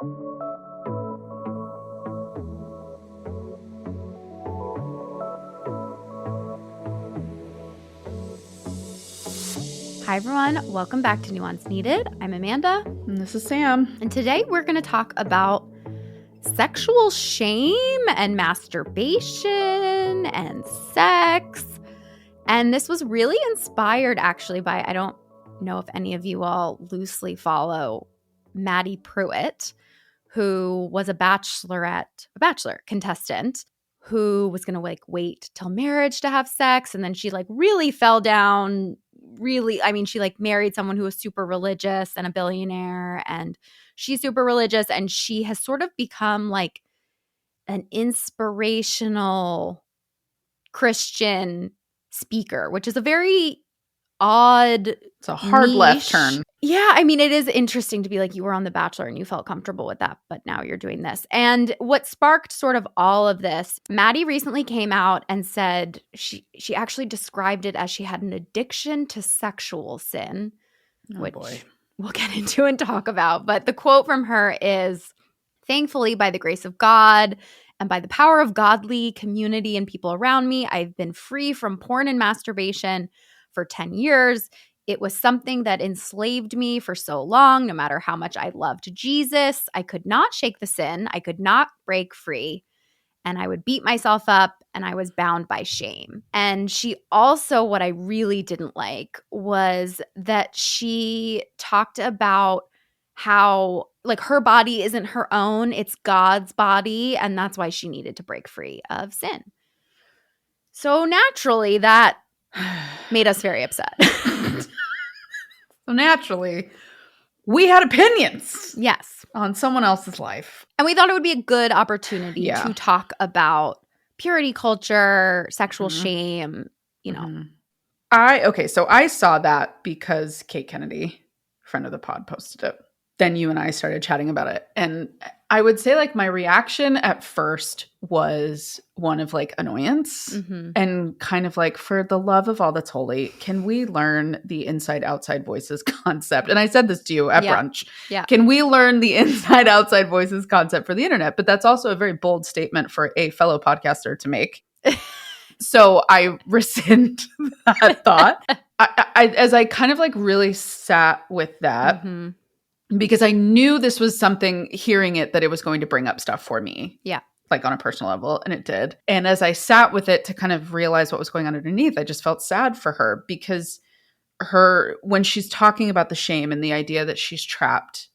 Hi, everyone. Welcome back to Nuance Needed. I'm Amanda. And this is Sam. And today we're going to talk about sexual shame and masturbation and sex. And this was really inspired, actually, by, I don't know if any of you all loosely follow Maddie Pruitt, who was a bachelor contestant who was going to wait till marriage to have sex. And then she really fell down. She married someone who was super religious and a billionaire, and she's super religious, and she has sort of become like an inspirational Christian speaker, which is a very odd, it's a hard niche left turn. Yeah, it is interesting to be like, you were on The Bachelor and you felt comfortable with that, but now you're doing this. And what sparked sort of all of this, Maddie recently came out and said she actually described it as she had an addiction to sexual sin, which we'll get into and talk about. But the quote from her is, "Thankfully, by the grace of God and by the power of godly community and people around me, I've been free from porn and masturbation for 10 years. It was something that enslaved me for so long. No matter how much I loved Jesus, I could not shake the sin. I could not break free. And I would beat myself up, and I was bound by shame." And she also, what I really didn't like was that she talked about how her body isn't her own, it's God's body, and that's why she needed to break free of sin. So naturally, that made us very upset. So naturally, we had opinions. Yes. On someone else's life. And we thought it would be a good opportunity to talk about purity culture, sexual shame, So I saw that because Kate Kennedy, friend of the pod, posted it. Then you and I started chatting about it. And I would say my reaction at first was one of annoyance and kind of for the love of all that's holy, can we learn the inside outside voices concept? And I said this to you at brunch. Yeah. Can we learn the inside outside voices concept for the internet? But that's also a very bold statement for a fellow podcaster to make. So I rescind that thought. As I kind of really sat with that. Because I knew this was something, hearing it, that it was going to bring up stuff for me. Yeah. On a personal level. And it did. And as I sat with it to kind of realize what was going on underneath, I just felt sad for her, because when she's talking about the shame and the idea that she's trapped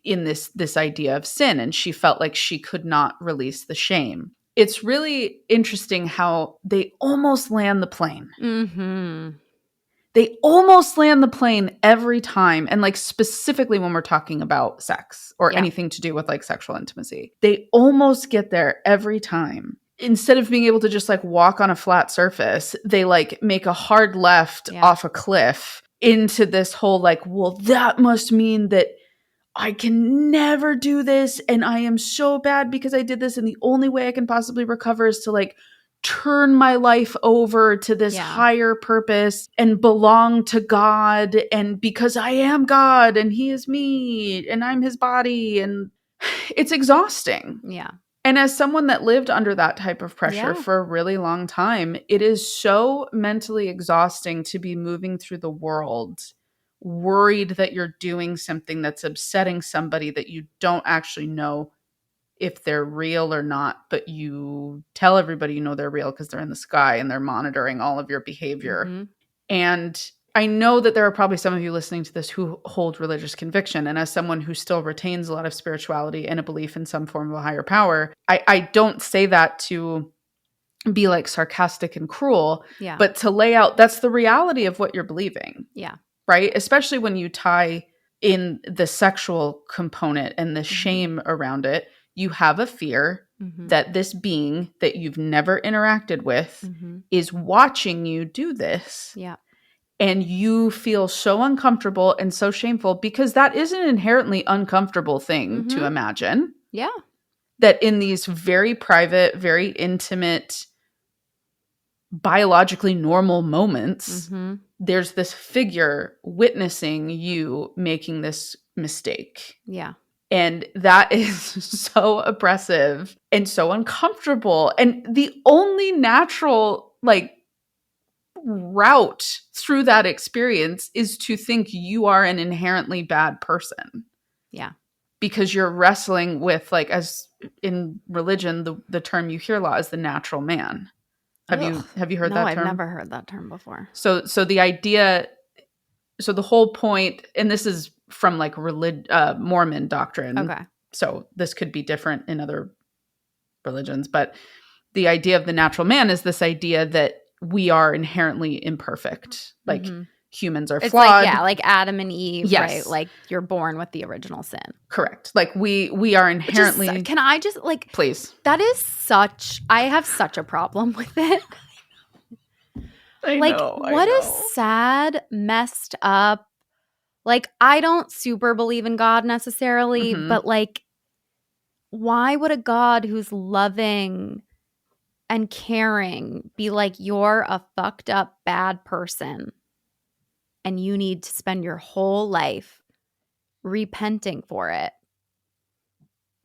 in this idea of sin, and she felt like she could not release the shame. It's really interesting how they almost land the plane. They almost land the plane every time. And specifically when we're talking about sex or anything to do with sexual intimacy, they almost get there every time. Instead of being able to just walk on a flat surface, they make a hard left off a cliff into this whole well, that must mean that I can never do this. And I am so bad because I did this. And the only way I can possibly recover is to turn my life over to this higher purpose and belong to God. And because I am God and he is me and I'm his body, and it's exhausting. Yeah. And as someone that lived under that type of pressure for a really long time, it is so mentally exhausting to be moving through the world worried that you're doing something that's upsetting somebody that you don't actually know if they're real or not, but you tell everybody they're real because they're in the sky and they're monitoring all of your behavior. And I know that there are probably some of you listening to this who hold religious conviction. And as someone who still retains a lot of spirituality and a belief in some form of a higher power, I don't say that to be sarcastic and cruel, but to lay out, that's the reality of what you're believing. Yeah. Right? Especially when you tie in the sexual component and the shame around it. You have a fear that this being that you've never interacted with is watching you do this. Yeah. And you feel so uncomfortable and so shameful, because that is an inherently uncomfortable thing to imagine. Yeah. That in these very private, very intimate, biologically normal moments, there's this figure witnessing you making this mistake. Yeah. And that is so oppressive and so uncomfortable. And the only natural, like, route through that experience is to think you are an inherently bad person. Yeah. Because you're wrestling with, like, as in religion, the term you hear a lot is the natural man. Have you heard that term? No, I've never heard that term before. So the idea, so the whole point, and this is from like Mormon doctrine. Okay. So this could be different in other religions, but the idea of the natural man is this idea that we are inherently imperfect. Like humans are flawed. Like Adam and Eve, yes. Right? Like you're born with the original sin. Correct. Like we are inherently. Can I just like please? That is I have such a problem with it. I know. What a sad, messed up. Like, I don't super believe in God necessarily, but like, why would a God who's loving and caring be like, you're a fucked up bad person and you need to spend your whole life repenting for it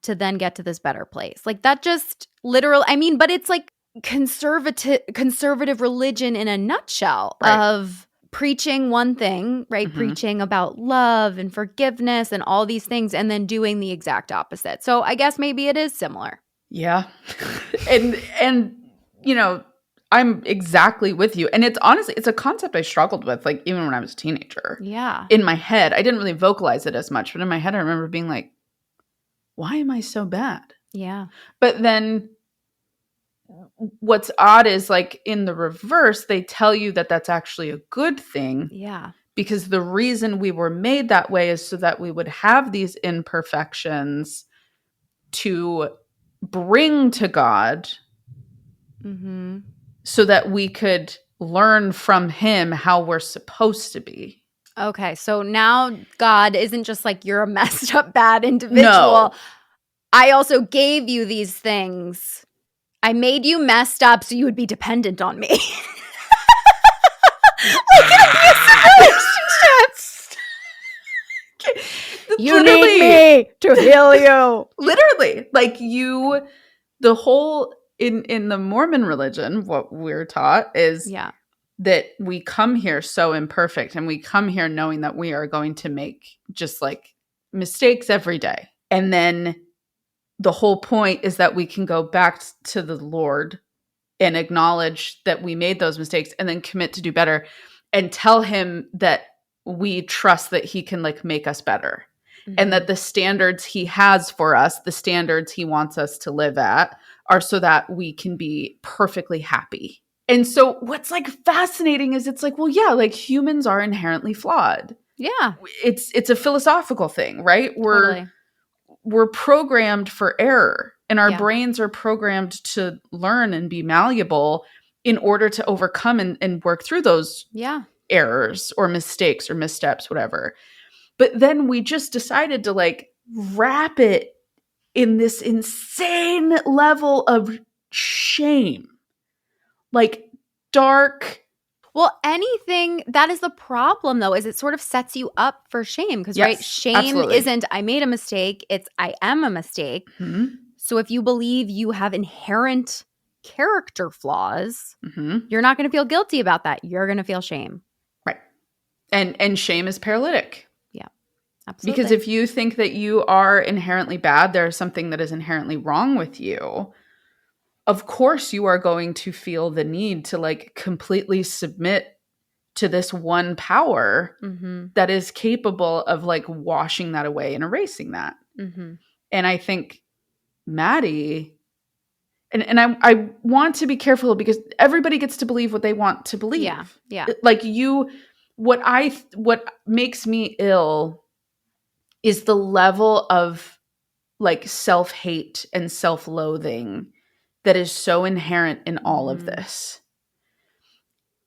to then get to this better place? Like, that just literally, I mean, but it's like conservative religion in a nutshell, right? Of preaching one thing, right? Preaching about love and forgiveness and all these things, and then doing the exact opposite. So I guess maybe it is similar. Yeah. and you know, I'm exactly with you. And it's honestly, it's a concept I struggled with, like, even when I was a teenager. Yeah. In my head, I didn't really vocalize it as much, but in my head, I remember being like, why am I so bad? Yeah. But then what's odd is, like, in the reverse, they tell you that that's actually a good thing. Yeah. Because the reason we were made that way is so that we would have these imperfections to bring to God, so that we could learn from him how we're supposed to be. Okay, so now God isn't just like, you're a messed up bad individual. No. I also gave you these things. I made you messed up so you would be dependent on me. Like in relationships. You need me to heal you. Literally. Like the whole, in the Mormon religion, what we're taught is that we come here so imperfect, and we come here knowing that we are going to make just like mistakes every day. And then the whole point is that we can go back to the Lord and acknowledge that we made those mistakes, and then commit to do better, and tell him that we trust that he can, like, make us better. And that the standards he has for us, the standards he wants us to live at, are so that we can be perfectly happy. And so what's, like, fascinating is it's like, well, yeah, like, humans are inherently flawed. Yeah. It's a philosophical thing, right? We're programmed for error, and our brains are programmed to learn and be malleable in order to overcome and work through those errors or mistakes or missteps, whatever. But then we just decided to, like, wrap it in this insane level of shame. Like, dark. Well, anything, that is the problem, though, is it sort of sets you up for shame. Because, right, shame isn't, I made a mistake. It's, I am a mistake. So if you believe you have inherent character flaws, you're not going to feel guilty about that. You're going to feel shame. Right. And shame is paralytic. Absolutely. Because if you think that you are inherently bad, there's something that is inherently wrong with you, of course you are going to feel the need to, like, completely submit to this one power that is capable of, like, washing that away and erasing that. And I think Maddie, and I want to be careful, because everybody gets to believe what they want to believe. Yeah. Like, what makes me ill is the level of, like, self-hate and self-loathing that is so inherent in all of this.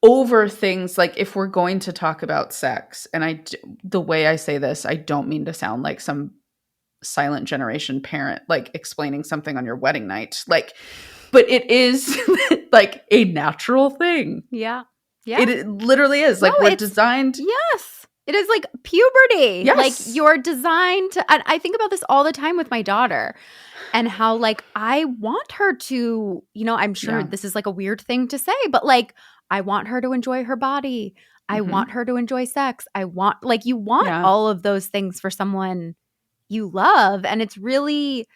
Over things like, if we're going to talk about sex, and the way I say this, I don't mean to sound like some silent generation parent, like, explaining something on your wedding night. Like, but it is, like, a natural thing. Yeah. It literally is. Like, we're designed. Yes. It is like puberty. Yes. Like you're designed to, and I think about this all the time with my daughter and how like I want her to, I'm sure this is like a weird thing to say, but like I want her to enjoy her body. I want her to enjoy sex. You want all of those things for someone you love. And it's really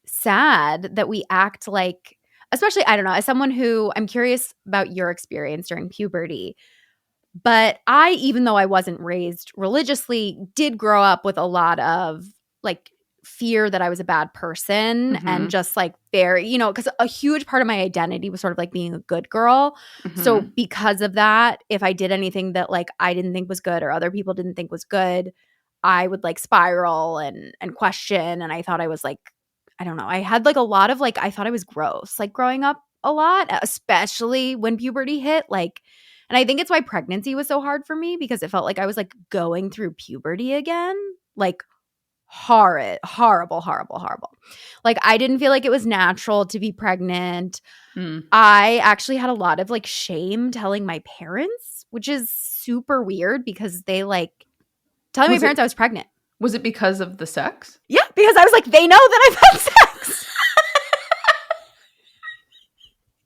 sad that we act like, especially, I don't know, as someone who, I'm curious about your experience during puberty. But even though I wasn't raised religiously, did grow up with a lot of like fear that I was a bad person and just like very, because a huge part of my identity was sort of like being a good girl. So because of that, if I did anything that like I didn't think was good or other people didn't think was good, I would like spiral and question. And I thought I was like, I don't know. I had like a lot of like, I thought I was gross, like growing up a lot, especially when puberty hit. Like, and I think it's why pregnancy was so hard for me because it felt like I was like going through puberty again. Like horrible. Like I didn't feel like it was natural to be pregnant. I actually had a lot of like shame telling my parents, which is super weird because they like telling my parents I was pregnant. Was it because of the sex? Yeah, because I was like, they know that I've had sex.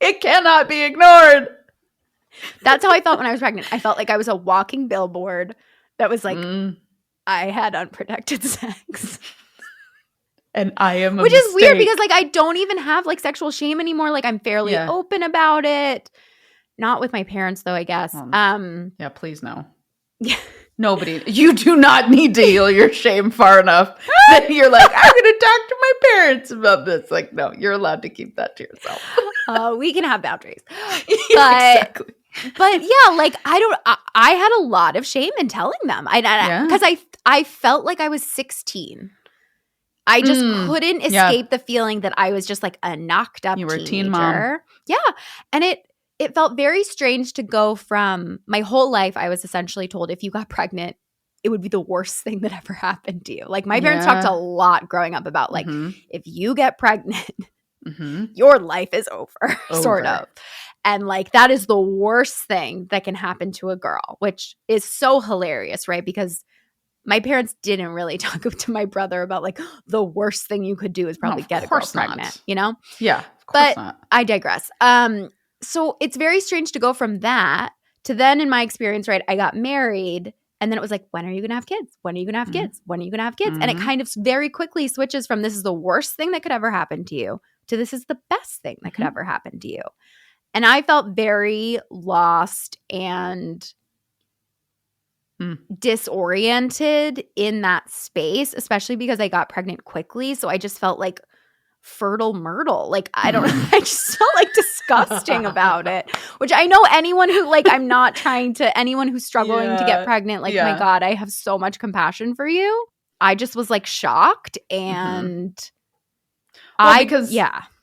It cannot be ignored. That's how I felt when I was pregnant. I felt like I was a walking billboard that was like, I had unprotected sex. And I am Which is weird because like I don't even have like sexual shame anymore. Like I'm fairly open about it. Not with my parents though, I guess. Yeah, please no. Yeah. Nobody. You do not need to heal your shame far enough that you're like, I'm going to talk to my parents about this. Like, no, you're allowed to keep that to yourself. We can have boundaries. Exactly. But yeah, like I had a lot of shame in telling them. Because I felt like I was 16. I just couldn't escape the feeling that I was just like a knocked up teenager. You were a teen mom. Yeah. And it felt very strange to go from my whole life. I was essentially told if you got pregnant, it would be the worst thing that ever happened to you. Like my parents talked a lot growing up about like, if you get pregnant, your life is over, sort of. And like, that is the worst thing that can happen to a girl, which is so hilarious, right? Because my parents didn't really talk to my brother about like the worst thing you could do is probably get a girl pregnant, Yeah, of course not. I digress. So it's very strange to go from that to then in my experience, right, I got married and then it was like, when are you going to have kids? When are you going to have kids? When are you going to have kids? And it kind of very quickly switches from this is the worst thing that could ever happen to you to this is the best thing that could ever happen to you. And I felt very lost and disoriented in that space, especially because I got pregnant quickly. So I just felt like fertile myrtle. Like, I don't know. I just felt like disgusting about it, which I know anyone who like, I'm not trying to, anyone who's struggling to get pregnant, like, my God, I have so much compassion for you. I just was like shocked and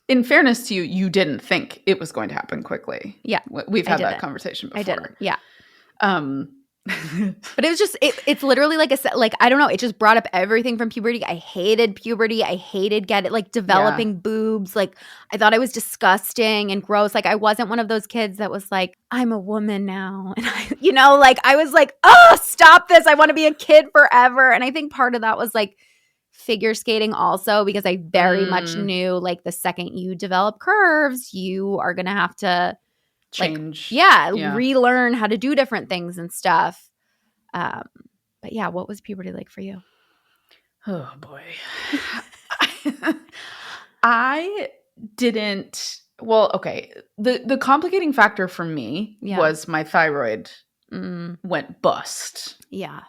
in fairness to you, you didn't think it was going to happen quickly. Yeah. We've had that conversation before. I didn't. Yeah. But it was just it's literally like I don't know, it just brought up everything from puberty. I hated puberty. I hated developing boobs. Like I thought I was disgusting and gross. Like I wasn't one of those kids that was like, I'm a woman now. And I was like, oh, stop this. I want to be a kid forever. And I think part of that was like figure skating also because I very much knew like the second you develop curves, you are going to have to change. Relearn how to do different things and stuff. But yeah, what was puberty like for you? Oh boy. I didn't, well, okay. The complicating factor for me was my thyroid went bust. Yeah.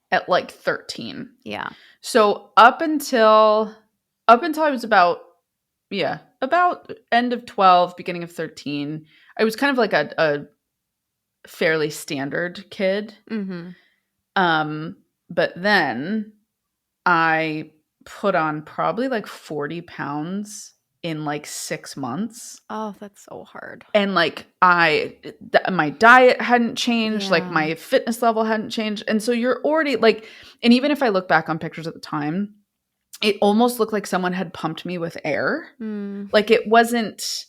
At like 13. Yeah. So up until I was about end of 12, beginning of 13, I was kind of like a fairly standard kid. But then I put on probably like 40 pounds in like 6 months. Oh, that's so hard. And like my diet hadn't changed, like my fitness level hadn't changed. And so you're already like, and even if I look back on pictures at the time, it almost looked like someone had pumped me with air. Like it wasn't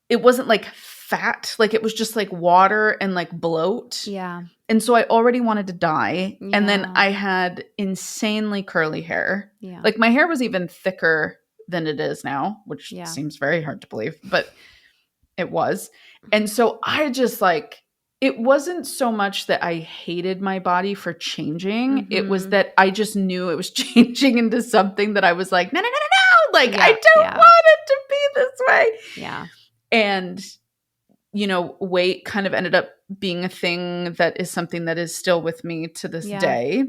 like fat. Like it was just like water and like bloat. Yeah. And so I already wanted to die. Yeah. And then I had insanely curly hair. Yeah. Like my hair was even thicker than it is now, which Yeah. seems very hard to believe, but it was. And so I just like, it wasn't so much that I hated my body for changing. It was that I just knew it was changing into something that I was like, no. Like, I don't want it to be this way. Yeah. And, you know, weight kind of ended up being a thing that is something that is still with me to this day.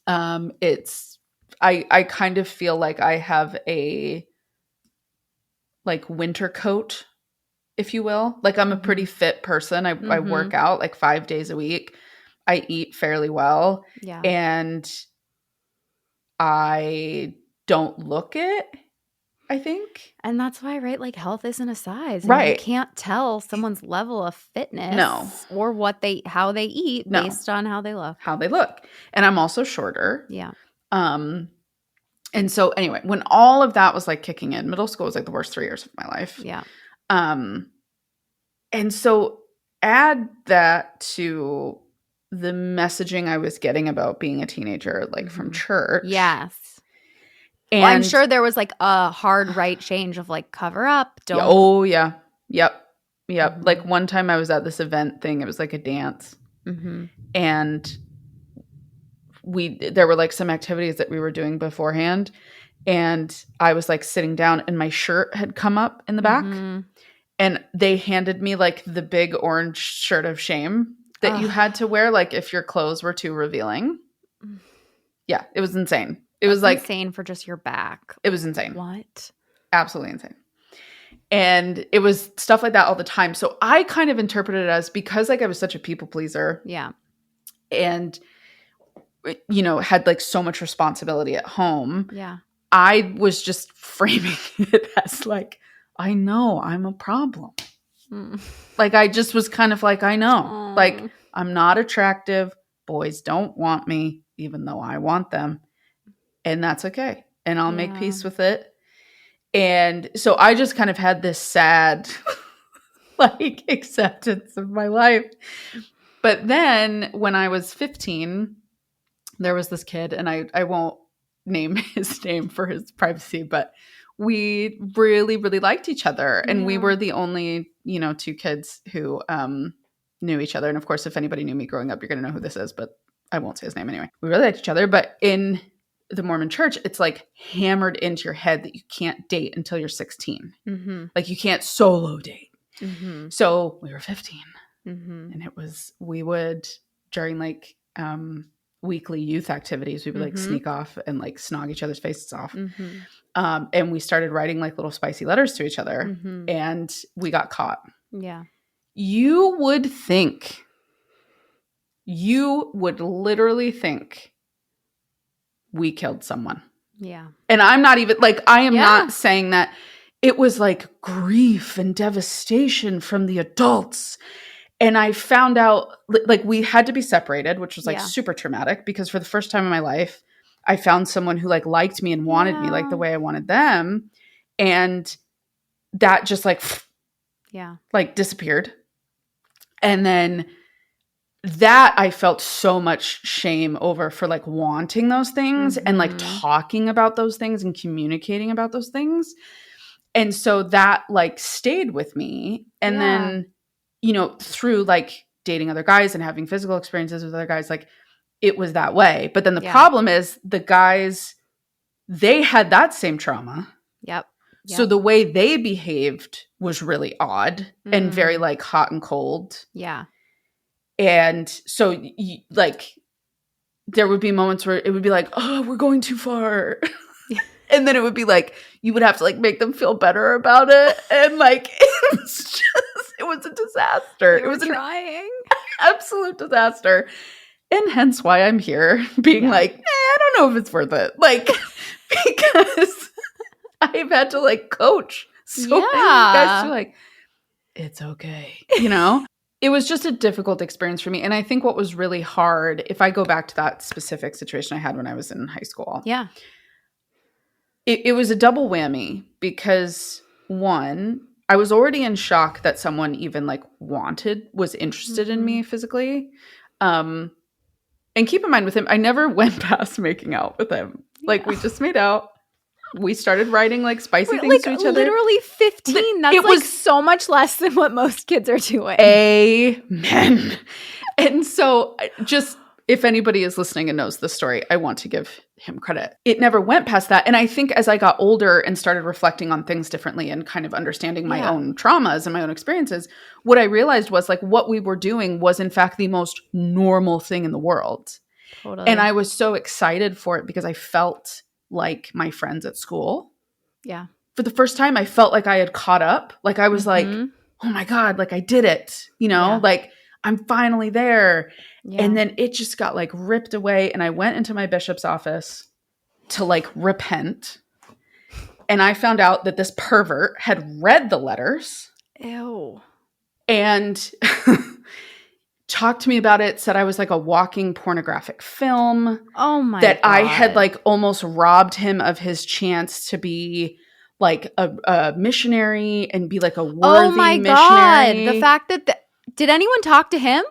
I kind of feel like I have a like winter coat, if you will. Like I'm a pretty fit person. I work out like 5 days a week. I eat fairly well. Yeah. And I don't look it, I think. And that's why, right? Like health isn't a size. Right. You can't tell someone's level of fitness or how they eat based on how they look. How they look. And I'm also shorter. Yeah. And so anyway, when all of that was like kicking in, middle school was like the worst 3 years of my life. Yeah. And so add that to the messaging I was getting about being a teenager, like from church. Yes. And I'm sure there was like a hard right change of like cover up. Don't. Oh yeah. Yep. Like one time I was at this event thing. It was like a dance. And there were like some activities that we were doing beforehand. And I was like sitting down and my shirt had come up in the back. And they handed me like the big orange shirt of shame that you had to wear, like if your clothes were too revealing. Yeah, it was insane. It was like insane for just your back. It was insane. What? Absolutely insane. And it was stuff like that all the time. So I kind of interpreted it as, because like I was such a people pleaser. Yeah. And, you know, had like so much responsibility at home. Yeah. I was just framing it as like, I know I'm a problem. Like I just was kind of like, I know. Like I'm not attractive. Boys don't want me, even though I want them. And that's okay. And I'll make peace with it. And so I just kind of had this sad like acceptance of my life. But then when I was 15, there was this kid, and I won't name his name for his privacy, but we really, really liked each other. And we were the only, you know, two kids who knew each other. And of course, if anybody knew me growing up, you're going to know who this is, but I won't say his name anyway. We really liked each other. But in the Mormon church, it's like hammered into your head that you can't date until you're 16. Like you can't solo date. So we were 15. And we would, during like weekly youth activities, we would like sneak off and like snog each other's faces off. And we started writing like little spicy letters to each other, and we got caught. Yeah. You would literally think we killed someone. Yeah. And I'm not even like, I am not saying that. It was like grief and devastation from the adults. And I found out like we had to be separated, which was like super traumatic, because for the first time in my life, I found someone who like liked me and wanted me like the way I wanted them. And that just like, like disappeared. And then that I felt so much shame over for like wanting those things and like talking about those things and communicating about those things. And so that like stayed with me. And then, you know, through like dating other guys and having physical experiences with other guys, like it was that way. But then the problem is the guys, they had that same trauma. Yep. So the way they behaved was really odd and very like hot and cold. Yeah. And so like there would be moments where it would be like, oh, we're going too far. And then it would be like, you would have to like make them feel better about it. And like, it was a disaster. It was trying. Absolute disaster. And hence why I'm here being like, I don't know if it's worth it. Like, because I've had to like coach so many guys to like, it's okay. You know? It was just a difficult experience for me. And I think what was really hard, if I go back to that specific situation I had when I was in high school. Yeah. It was a double whammy because one, I was already in shock that someone even like was interested in me physically. And keep in mind with him, I never went past making out with him. Like we just made out. We started writing like spicy things to each other. Literally 15. That's like so much less than what most kids are doing. Amen. And so just if anybody is listening and knows the story, I want to give him credit. It never went past that. And I think as I got older and started reflecting on things differently and kind of understanding my own traumas and my own experiences, what I realized was like what we were doing was in fact the most normal thing in the world. Totally. And I was so excited for it because I felt like my friends at school. Yeah. For the first time, I felt like I had caught up. Like I was like, oh my God, like I did it, like I'm finally there. Yeah. And then it just got like ripped away. And I went into my bishop's office to like repent. And I found out that this pervert had read the letters. Ew. And talked to me about it, said I was like a walking pornographic film. Oh my that God. I had like almost robbed him of his chance to be like a missionary and be like a worthy missionary. God. The fact that did anyone talk to him?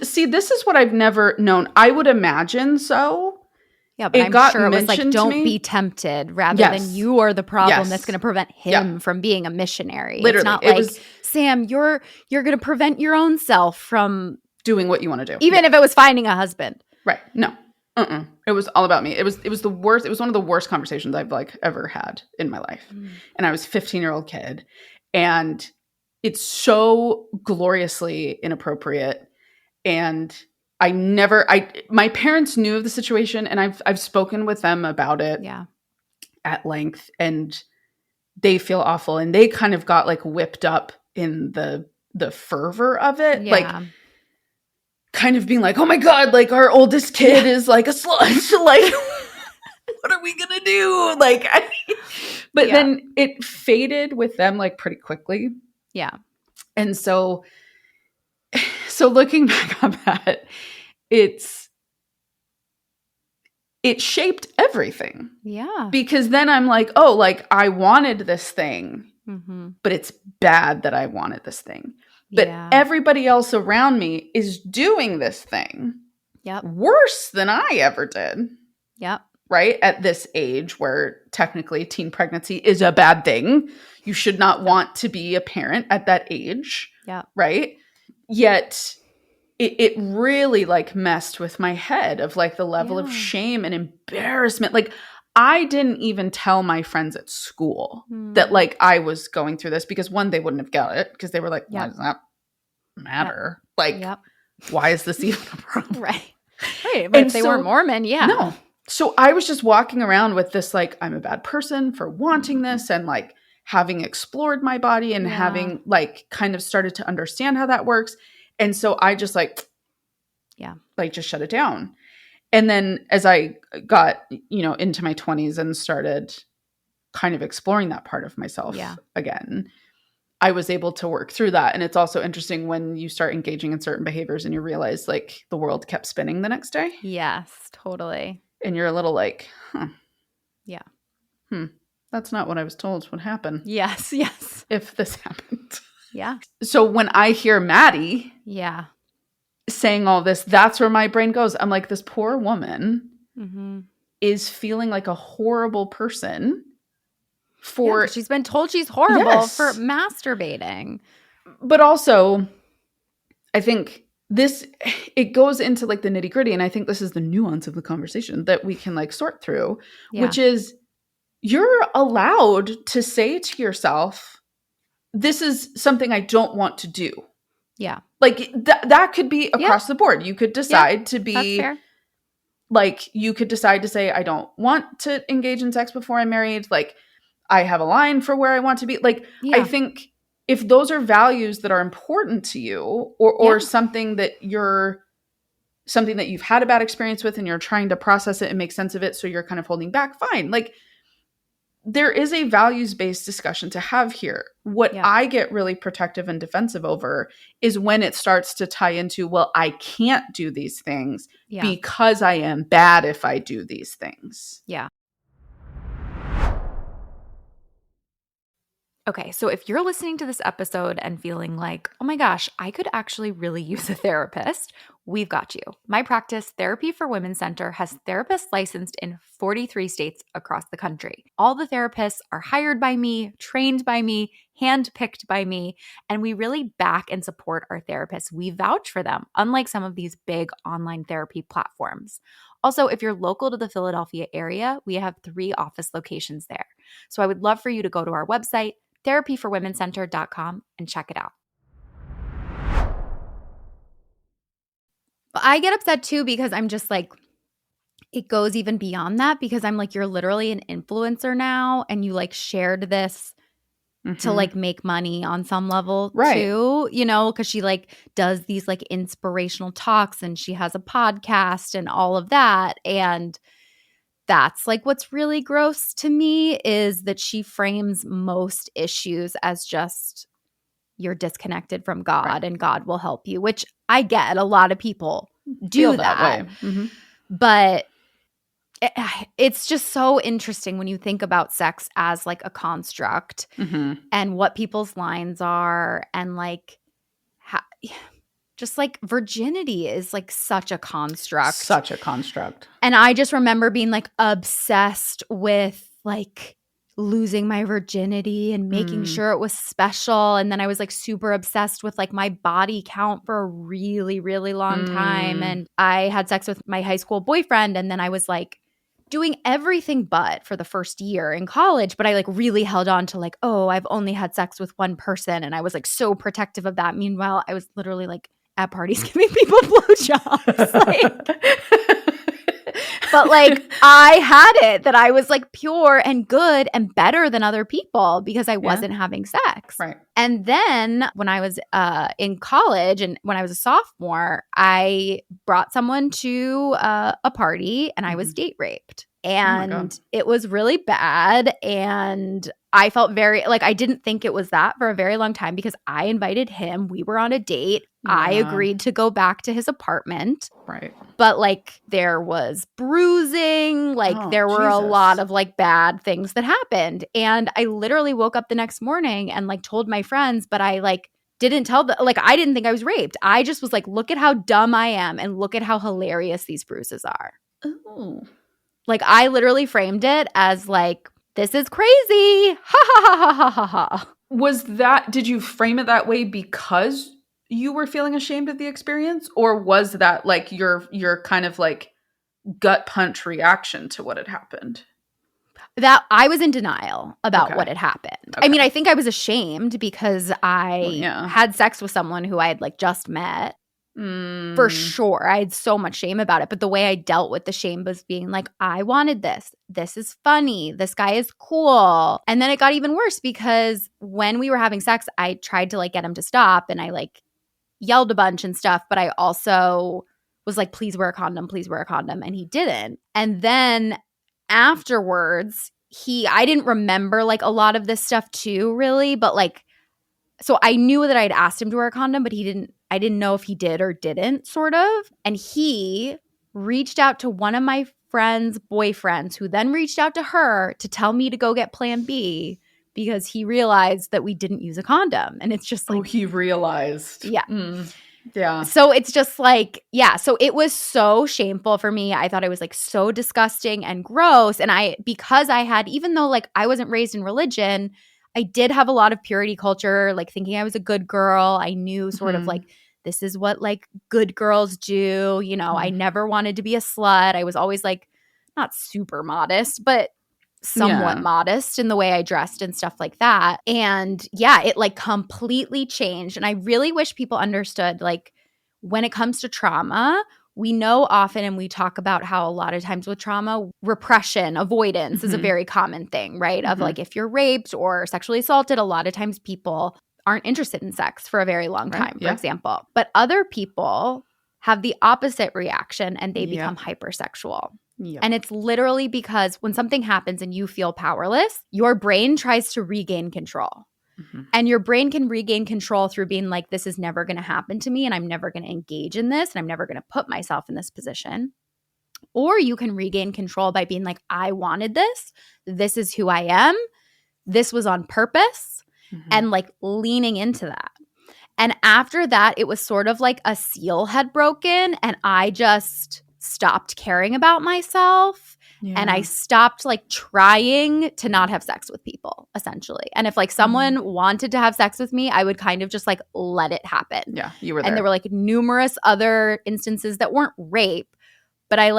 See, this is what I've never known. I would imagine so. Yeah, but I'm sure it was like, don't be tempted rather than you are the problem that's going to prevent him from being a missionary. Literally. It's not like, Sam, you're going to prevent your own self from doing what you want to do. Even if it was finding a husband. Right. No. It was all about me. It was the worst. It was one of the worst conversations I've like ever had in my life. And I was a 15-year-old kid. And it's so gloriously inappropriate. And my parents knew of the situation and I've spoken with them about it at length, and they feel awful, and they kind of got like whipped up in the fervor of it. Like kind of being like, oh my God, like our oldest kid is like a slut. Like, what are we going to do? Like, but then it faded with them like pretty quickly. Yeah. And so looking back on that, it shaped everything. Yeah. Because then I'm like, oh, like I wanted this thing, but it's bad that I wanted this thing. But everybody else around me is doing this thing worse than I ever did. Yep. Right? At this age where technically teen pregnancy is a bad thing. You should not want to be a parent at that age. Yeah. Right? Yet it really like messed with my head of like the level of shame and embarrassment. Like I didn't even tell my friends at school that like I was going through this because one, they wouldn't have got it because they were like, why does that matter? Like, why is this even a problem? Right. But if they weren't Mormon, No. So I was just walking around with this, like, I'm a bad person for wanting this and like having explored my body and having like kind of started to understand how that works. And so I just like just shut it down. And then as I got, into my 20s and started kind of exploring that part of myself again, I was able to work through that. And it's also interesting when you start engaging in certain behaviors and you realize like the world kept spinning the next day. Yes, totally. And you're a little like, Yeah. That's not what I was told would happen. Yes. If this happened. Yeah. So when I hear Maddie saying all this, that's where my brain goes. I'm like, this poor woman is feeling like a horrible person for... she's been told she's horrible for masturbating. But also, I think it goes into like the nitty gritty. And I think this is the nuance of the conversation that we can like sort through, which is you're allowed to say to yourself, this is something I don't want to do. Yeah. Like that could be across the board. You could decide to be that's fair. Like you could decide to say, I don't want to engage in sex before I'm married. Like I have a line for where I want to be. Like I think if those are values that are important to you or something that you've had a bad experience with and you're trying to process it and make sense of it. So you're kind of holding back, fine. Like there is a values-based discussion to have here. What I get really protective and defensive over is when it starts to tie into, well, I can't do these things because I am bad if I do these things. Yeah. Okay, so if you're listening to this episode and feeling like, oh my gosh, I could actually really use a therapist, we've got you. My practice, Therapy for Women Center, has therapists licensed in 43 states across the country. All the therapists are hired by me, trained by me, handpicked by me, and we really back and support our therapists. We vouch for them, unlike some of these big online therapy platforms. Also, if you're local to the Philadelphia area, we have 3 office locations there. So I would love for you to go to our website, therapyforwomencenter.com, and check it out. But I get upset too because I'm just like, it goes even beyond that because I'm like, you're literally an influencer now and you like shared this to like make money on some level too, you know, because she like does these like inspirational talks and she has a podcast and all of that. And that's like what's really gross to me is that she frames most issues as just you're disconnected from God and God will help you, which I get. A lot of people do that way. But it's just so interesting when you think about sex as like a construct and what people's lines are and like just like virginity is like such a construct. And I just remember being like obsessed with like losing my virginity and making sure it was special. And then I was like super obsessed with like my body count for a really, really long time. And I had sex with my high school boyfriend. And then I was like doing everything but for the first year in college. But I like really held on to like, oh, I've only had sex with one person. And I was like so protective of that. Meanwhile, I was literally like at parties giving people blowjobs. But like I had it that I was like pure and good and better than other people because I wasn't having sex. Right. And then when I was in college and when I was a sophomore, I brought someone to a party and I was date raped. And it was really bad. And I felt very like I didn't think it was that for a very long time because I invited him. We were on a date. Yeah. I agreed to go back to his apartment. Right. But like there was bruising, like there were a lot of like bad things that happened. And I literally woke up the next morning and like told my friends, but I like didn't tell them, like I didn't think I was raped. I just was like, look at how dumb I am and look at how hilarious these bruises are. Oh. Like I literally framed it as like, this is crazy. Ha ha ha ha ha ha. Did you frame it that way because you were feeling ashamed of the experience? Or was that like your kind of like gut punch reaction to what had happened? That I was in denial about what had happened. Okay. I mean, I think I was ashamed because I had sex with someone who I had like just met. For sure. I had so much shame about it. But the way I dealt with the shame was being like, I wanted this. This is funny. This guy is cool. And then it got even worse because when we were having sex, I tried to like get him to stop and I like yelled a bunch and stuff. But I also was like, please wear a condom. Please wear a condom. And he didn't. And then afterwards, I didn't remember like a lot of this stuff too, really. But like, so I knew that I'd asked him to wear a condom, but I didn't know if he did or didn't, sort of. And he reached out to one of my friend's boyfriends, who then reached out to her to tell me to go get Plan B because he realized that we didn't use a condom. And it's just like, oh, he realized. Yeah. Yeah. So it's just like, yeah. So it was so shameful for me. I thought it was like so disgusting and gross. And because I had, even though like I wasn't raised in religion, I did have a lot of purity culture, like thinking I was a good girl. I knew sort of like, this is what like good girls do. You know, I never wanted to be a slut. I was always like not super modest, but somewhat modest in the way I dressed and stuff like that. And yeah, it like completely changed. And I really wish people understood like when it comes to trauma, we know often and we talk about how a lot of times with trauma, repression, avoidance is a very common thing, right? Of like if you're raped or sexually assaulted, a lot of times people aren't interested in sex for a very long time, for example. But other people have the opposite reaction and they become hypersexual. Yep. And it's literally because when something happens and you feel powerless, your brain tries to regain control. And your brain can regain control through being like, this is never going to happen to me and I'm never going to engage in this and I'm never going to put myself in this position. Or you can regain control by being like, I wanted this. This is who I am. This was on purpose. and like leaning into that. And after that, it was sort of like a seal had broken and I just stopped caring about myself. Yeah. And I stopped like trying to not have sex with people, essentially. And if like someone wanted to have sex with me, I would kind of just like let it happen. Yeah, you were there. And there were like numerous other instances that weren't rape, but I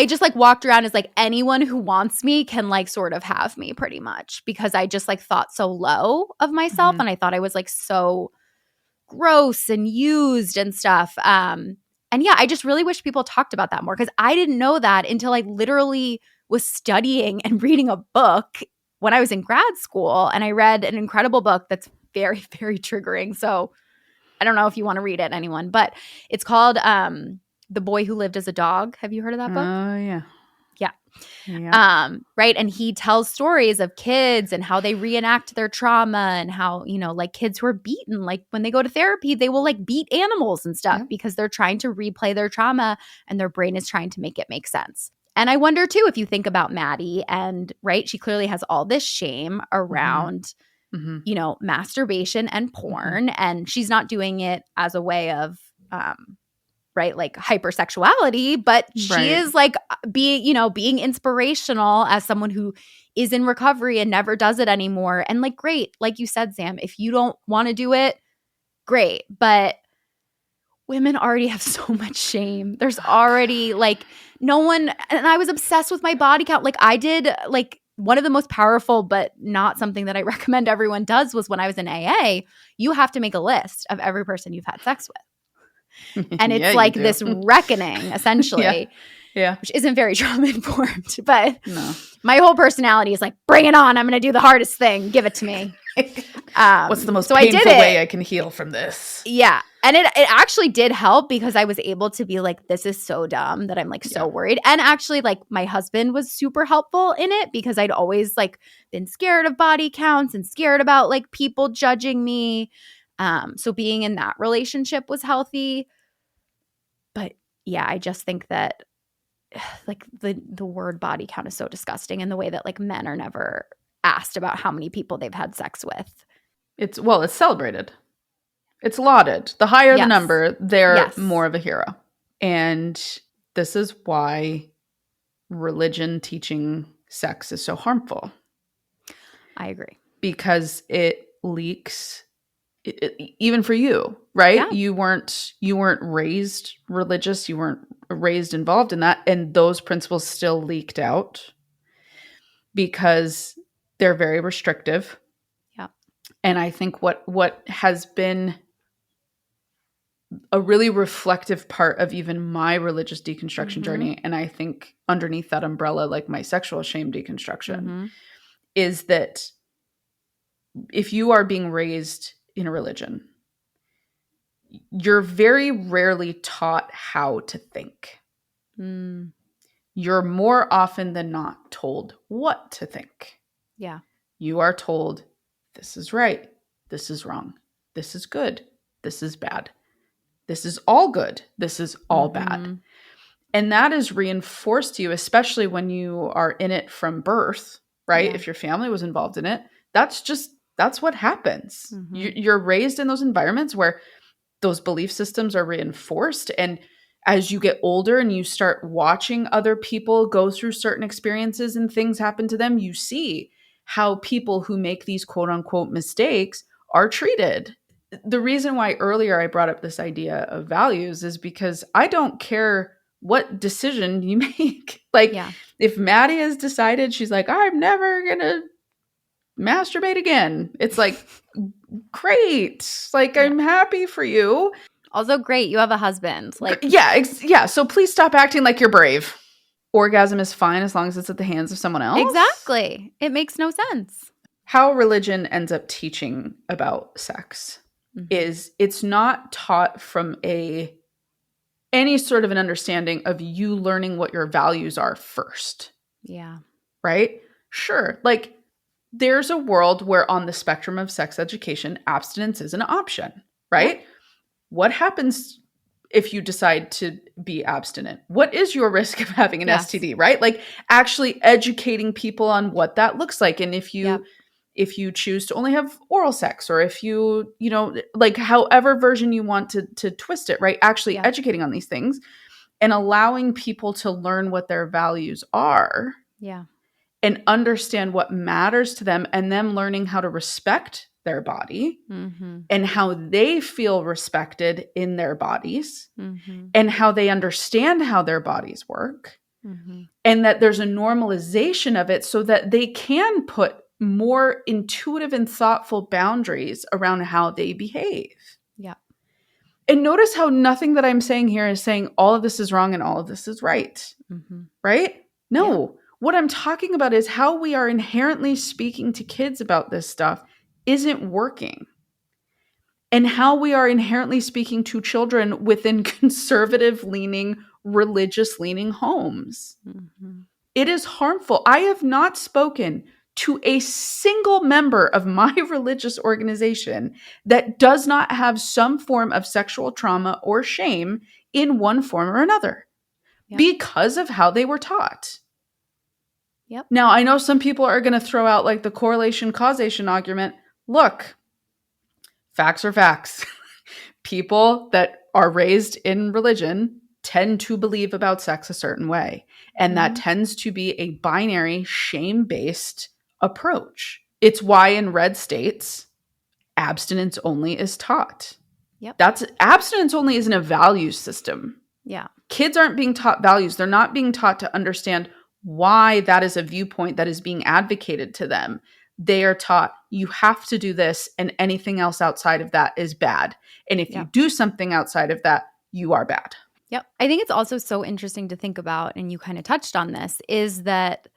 just like walked around as like anyone who wants me can like sort of have me pretty much, because I just like thought so low of myself and I thought I was like so gross and used and stuff. And yeah, I just really wish people talked about that more, because I didn't know that until I literally was studying and reading a book when I was in grad school. And I read an incredible book that's very, very triggering. So I don't know if you want to read it, anyone, but it's called The Boy Who Lived as a Dog. Have you heard of that book? Oh, yeah. Yeah. Right. And he tells stories of kids and how they reenact their trauma and how, you know, like kids who are beaten, like when they go to therapy, they will like beat animals and stuff because they're trying to replay their trauma and their brain is trying to make it make sense. And I wonder too, if you think about Maddie and right, she clearly has all this shame around, you know, masturbation and porn, and she's not doing it as a way of, right, like hypersexuality, but she is like being inspirational as someone who is in recovery and never does it anymore. And like, great, like you said, Sam, if you don't want to do it, great. But women already have so much shame. There's already like no one, and I was obsessed with my body count. Like I did, like one of the most powerful, but not something that I recommend everyone does, was when I was in AA, you have to make a list of every person you've had sex with. And it's like this reckoning, essentially, which isn't very trauma-informed. But my whole personality is like, bring it on. I'm going to do the hardest thing. Give it to me. What's the most painful way I can heal from this? Yeah. And it actually did help, because I was able to be like, this is so dumb that I'm like so worried. And actually, like my husband was super helpful in it, because I'd always like been scared of body counts and scared about like people judging me. So being in that relationship was healthy. But yeah, I just think that like the word body count is so disgusting, and the way that like men are never asked about how many people they've had sex with. It's celebrated. It's lauded. The higher the number, they're more of a hero. And this is why religion teaching sex is so harmful. I agree. Because it leaks even for you, right? You weren't raised religious, you weren't raised involved in that, and those principles still leaked out because they're very restrictive. Yeah. And I think what has been a really reflective part of even my religious deconstruction journey, and I think underneath that umbrella, like my sexual shame deconstruction, is that if you are being raised in a religion, you're very rarely taught how to think. You're more often than not told what to think. Yeah. You are told, this is right, this is wrong, this is good, this is bad, this is all good, this is all bad. And that is reinforced to you, especially when you are in it from birth, right? If your family was involved in it, that's what happens. You're raised in those environments where those belief systems are reinforced. And as you get older and you start watching other people go through certain experiences and things happen to them, you see how people who make these quote unquote mistakes are treated. The reason why earlier I brought up this idea of values is because I don't care what decision you make. Like if Maddie has decided, she's like, I'm never going to masturbate again. It's like, great. Like, I'm happy for you. Also great. You have a husband. Like, yeah. So please stop acting like you're brave. Orgasm is fine as long as it's at the hands of someone else. Exactly. It makes no sense. How religion ends up teaching about sex is it's not taught from any sort of an understanding of you learning what your values are first. Yeah. Right? Sure. Like, there's a world where on the spectrum of sex education, abstinence is an option, right? What happens if you decide to be abstinent? What is your risk of having an STD, right? Like actually educating people on what that looks like. And if you if you choose to only have oral sex, or if you, like however version you want to twist it, right? Actually educating on these things and allowing people to learn what their values are. Yeah. And understand what matters to them, and them learning how to respect their body and how they feel respected in their bodies and how they understand how their bodies work. And that there's a normalization of it so that they can put more intuitive and thoughtful boundaries around how they behave. Yeah. And notice how nothing that I'm saying here is saying all of this is wrong and all of this is right. Right? No. Yeah. What I'm talking about is how we are inherently speaking to kids about this stuff isn't working. And how we are inherently speaking to children within conservative-leaning, religious-leaning homes. It is harmful. I have not spoken to a single member of my religious organization that does not have some form of sexual trauma or shame in one form or another because of how they were taught. Yep. Now, I know some people are going to throw out like the correlation causation argument. Look, facts are facts. People that are raised in religion tend to believe about sex a certain way. And that tends to be a binary, shame-based approach. It's why in red states, abstinence only is taught. Yep. Abstinence only isn't a value system. Yeah. Kids aren't being taught values. They're not being taught to understand why that is a viewpoint that is being advocated to them. They are taught you have to do this and anything else outside of that is bad. And if you do something outside of that, you are bad. Yep. I think it's also so interesting to think about, and you kind of touched on this, is that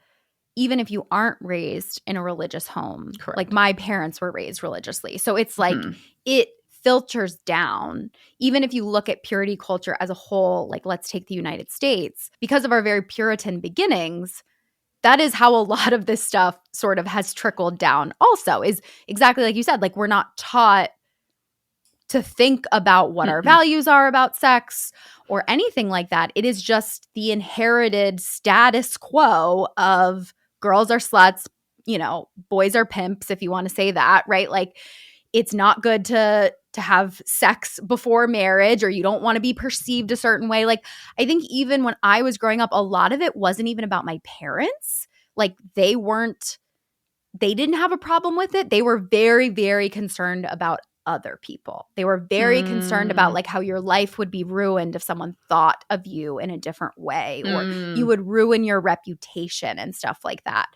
even if you aren't raised in a religious home, correct, like my parents were raised religiously. So it's like it filters down. Even if you look at purity culture as a whole, like let's take the United States, because of our very Puritan beginnings, that is how a lot of this stuff sort of has trickled down also, is exactly like you said, like we're not taught to think about what our values are about sex or anything like that. It is just the inherited status quo of girls are sluts, boys are pimps, if you want to say that, right? Like it's not good to have sex before marriage, or you don't want to be perceived a certain way. Like I think even when I was growing up, a lot of it wasn't even about my parents. Like they didn't have a problem with it. They were very, very concerned about other people. They were very concerned about like how your life would be ruined if someone thought of you in a different way, or you would ruin your reputation and stuff like that.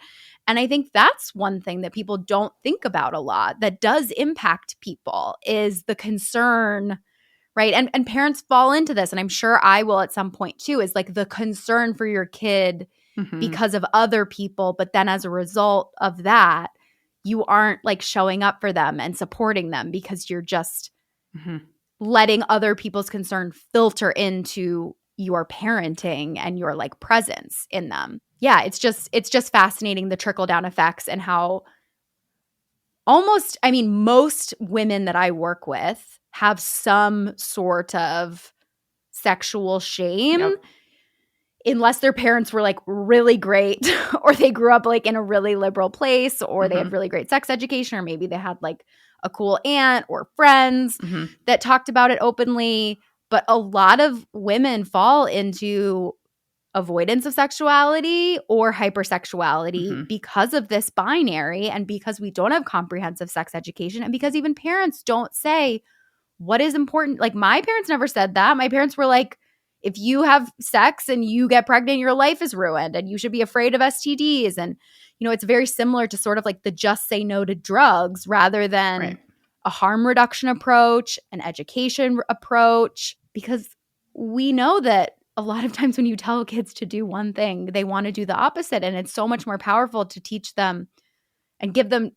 And I think that's one thing that people don't think about a lot that does impact people, is the concern, right? And parents fall into this, and I'm sure I will at some point too, is like the concern for your kid because of other people. But then as a result of that, you aren't like showing up for them and supporting them because you're just letting other people's concern filter into your parenting and your like presence in them. Yeah, it's just fascinating, the trickle down effects, and how most women that I work with have some sort of sexual shame, unless their parents were like really great or they grew up like in a really liberal place, or they had really great sex education, or maybe they had like a cool aunt or friends that talked about it openly. But a lot of women fall into avoidance of sexuality or hypersexuality because of this binary, and because we don't have comprehensive sex education, and because even parents don't say what is important. Like my parents never said that. My parents were like, if you have sex and you get pregnant, your life is ruined and you should be afraid of STDs. And, it's very similar to sort of like the just say no to drugs rather than a harm reduction approach, an education approach, because we know that a lot of times when you tell kids to do one thing, they want to do the opposite. And it's so much more powerful to teach them and give them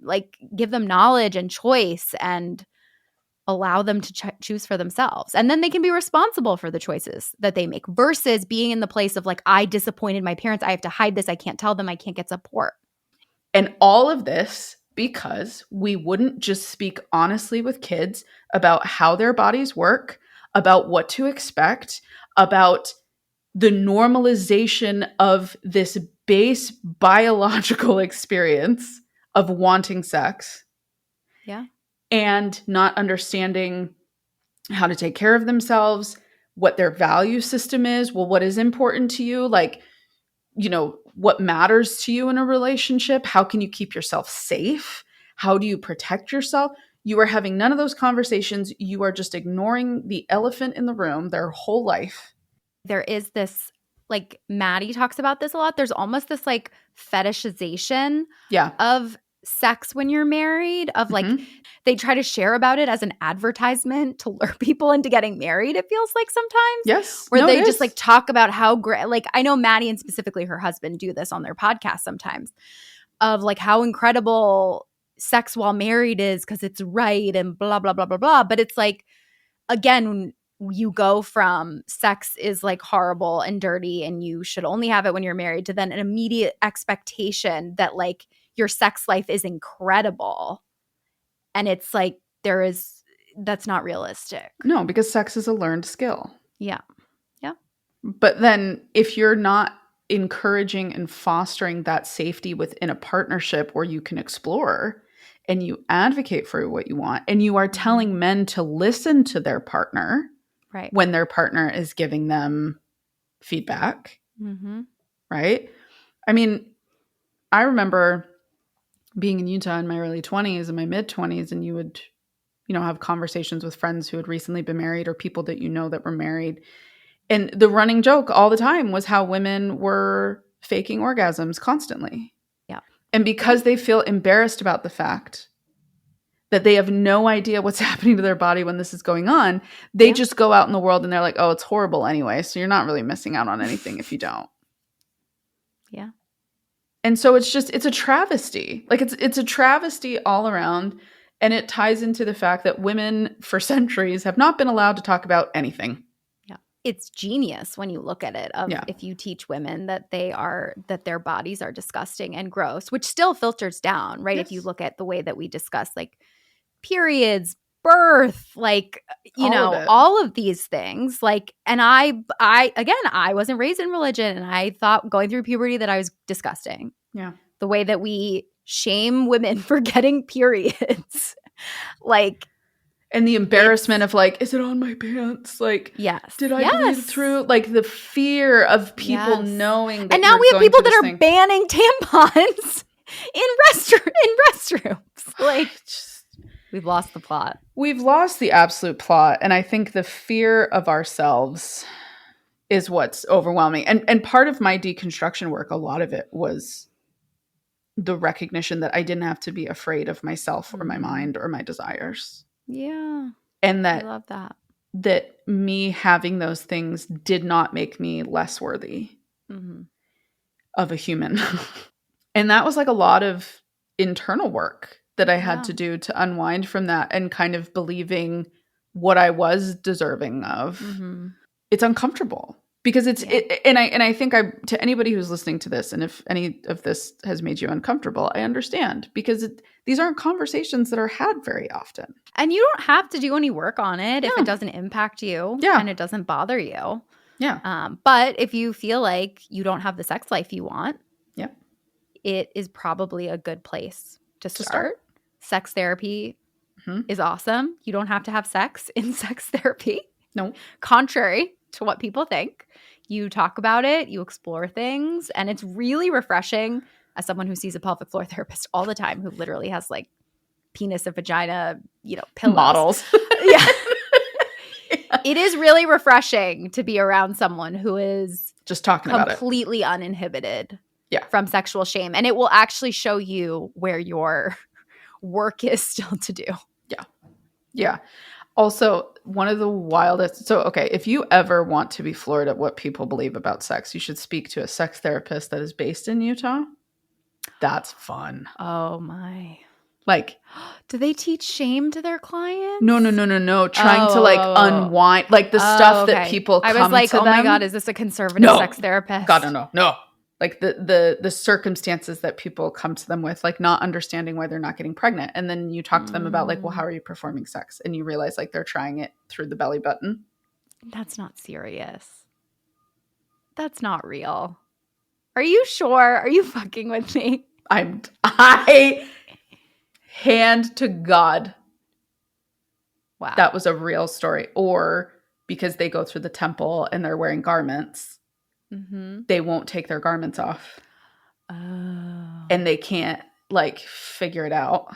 knowledge and choice and allow them to choose for themselves. And then they can be responsible for the choices that they make, versus being in the place of like, I disappointed my parents, I have to hide this, I can't tell them, I can't get support. And all of this because we wouldn't just speak honestly with kids about how their bodies work, about what to expect, about the normalization of this base biological experience of wanting sex. Yeah. And not understanding how to take care of themselves, what their value system is. Well, what is important to you? Like, you know, what matters to you in a relationship? How can you keep yourself safe? How do you protect yourself? You are having none of those conversations. You are just ignoring the elephant in the room their whole life. There is this, like, Maddie talks about this a lot. There's almost this like fetishization of sex when you're married, of like they try to share about it as an advertisement to lure people into getting married, it feels like sometimes. Yes. Where they just like talk about how great, like I know Maddie and specifically her husband do this on their podcast sometimes, of like how incredible sex while married is because it's right and blah, blah, blah, blah, blah. But it's like, again, you go from sex is like horrible and dirty and you should only have it when you're married to then an immediate expectation that like your sex life is incredible. And it's like that's not realistic. No, because sex is a learned skill. Yeah. Yeah. But then if you're not encouraging and fostering that safety within a partnership where you can explore and you advocate for what you want and you are telling men to listen to their partner when their partner is giving them feedback, right? I mean, I remember being in Utah in my early 20s and my mid 20s, and you would, you know, have conversations with friends who had recently been married or people that you know that were married. And the running joke all the time was how women were faking orgasms constantly. Yeah. And because they feel embarrassed about the fact that they have no idea what's happening to their body when this is going on, they just go out in the world and they're like, oh, it's horrible anyway. So you're not really missing out on anything if you don't. Yeah. And so it's a travesty. Like it's a travesty all around. And it ties into the fact that women for centuries have not been allowed to talk about anything. Yeah. It's genius when you look at it if you teach women that their bodies are disgusting and gross, which still filters down, right? Yes. If you look at the way that we discuss like periods, birth, like, you know, all of these things, like, and I wasn't raised in religion and I thought going through puberty that I was disgusting. Yeah. The way that we shame women for getting periods, like, and the embarrassment of like, is it on my pants? Like, yes, did I bleed through? Like the fear of people knowing that. And now we have people that are banning tampons in restrooms. Like, we've lost the plot. We've lost the absolute plot. And I think the fear of ourselves is what's overwhelming. And part of my deconstruction work, a lot of it was the recognition that I didn't have to be afraid of myself or my mind or my desires. Yeah. And that I love that me having those things did not make me less worthy of a human. And that was like a lot of internal work that I had to do to unwind from that and kind of believing what I was deserving of. It's uncomfortable because and I think to anybody who's listening to this, and if any of this has made you uncomfortable, I understand, because these aren't conversations that are had very often. And you don't have to do any work on it if it doesn't impact you and it doesn't bother you. Yeah. But if you feel like you don't have the sex life you want, it is probably a good place to start. Sex therapy is awesome. You don't have to have sex in sex therapy. No. Contrary to what people think. You talk about it, you explore things, and it's really refreshing as someone who sees a pelvic floor therapist all the time who literally has like penis and vagina, you know, pillows. Models. Yeah. It is really refreshing to be around someone who is just talking about it. Completely uninhibited from sexual shame. And it will actually show you where your work is still to do. Yeah. Yeah. Also, one of the wildest. So, okay, if you ever want to be floored at what people believe about sex, you should speak to a sex therapist that is based in Utah. That's fun. Oh, my. Like, do they teach shame to their clients? No. Trying to like unwind, like the stuff that people come to them. I was like, oh my God, is this a conservative sex therapist? God, no. Like the circumstances that people come to them with, like not understanding why they're not getting pregnant. And then you talk to them about like, well, how are you performing sex? And you realize like they're trying it through the belly button. That's not serious. That's not real. Are you sure? Are you fucking with me? I Hand to God. Wow. That was a real story. Or because they go through the temple and they're wearing garments, they won't take their garments off. Oh. And they can't like figure it out.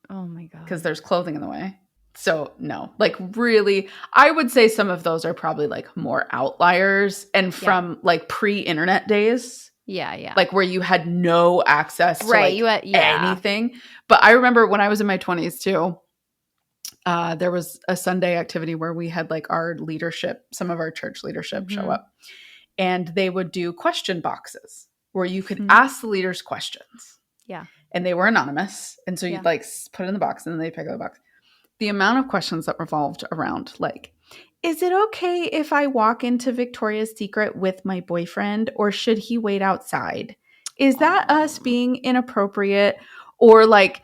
Oh my God. Because there's clothing in the way. So no, like really, I would say some of those are probably like more outliers and from like pre-internet days. Yeah. Like where you had no access to like you had, anything. But I remember when I was in my 20s too, there was a Sunday activity where we had like our leadership, some of our church leadership show up. And they would do question boxes where you could ask the leaders questions. Yeah. And they were anonymous. And so you'd like put it in the box and then they'd pick up the box. The amount of questions that revolved around like, is it okay if I walk into Victoria's Secret with my boyfriend or should he wait outside? Is that us being inappropriate? Or like,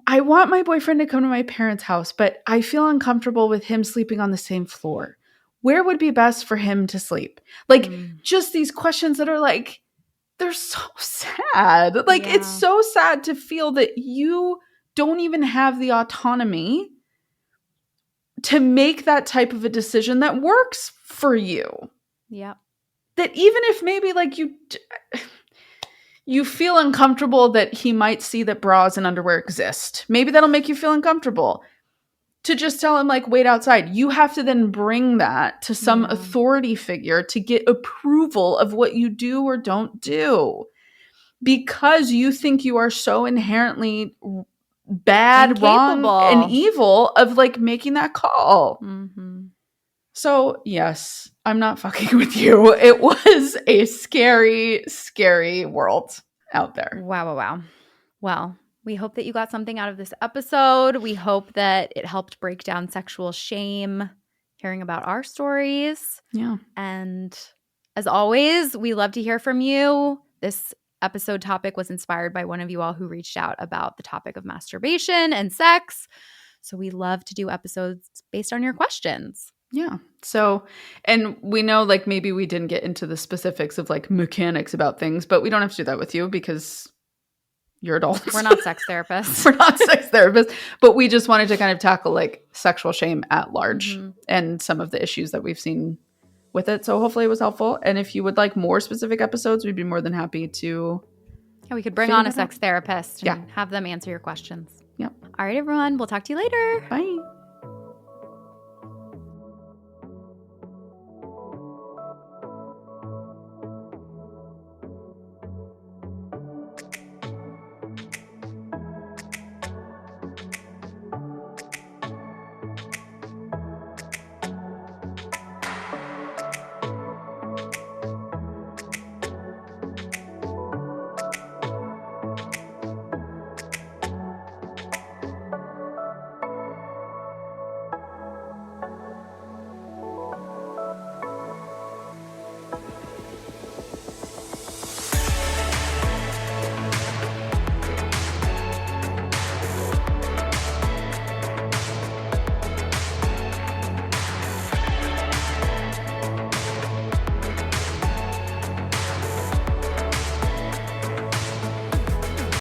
I want my boyfriend to come to my parents' house, but I feel uncomfortable with him sleeping on the same floor. Where would be best for him to sleep? Like just these questions that are like, they're so sad. Like it's so sad to feel that you don't even have the autonomy to make that type of a decision that works for you. Yeah. That even if maybe like you feel uncomfortable that he might see that bras and underwear exist. Maybe that'll make you feel uncomfortable. To just tell him like, wait outside. You have to then bring that to some authority figure to get approval of what you do or don't do. Because you think you are so inherently bad, wrong, and evil of like making that call. So yes, I'm not fucking with you. It was a scary, scary world out there. Wow. Well, we hope that you got something out of this episode. We hope that it helped break down sexual shame, hearing about our stories. Yeah. And as always, we love to hear from you. This episode topic was inspired by one of you all who reached out about the topic of masturbation and sex. So we love to do episodes based on your questions. Yeah. So, and we know like maybe we didn't get into the specifics of like mechanics about things, but we don't have to do that with you because you're adults. We're not sex therapists. We're not sex therapists, but we just wanted to kind of tackle like sexual shame at large and some of the issues that we've seen with it. So hopefully it was helpful. And if you would like more specific episodes, we'd be more than happy to. Yeah, we could bring on a sex therapist and have them answer your questions. Yep. All right, everyone. We'll talk to you later. Bye.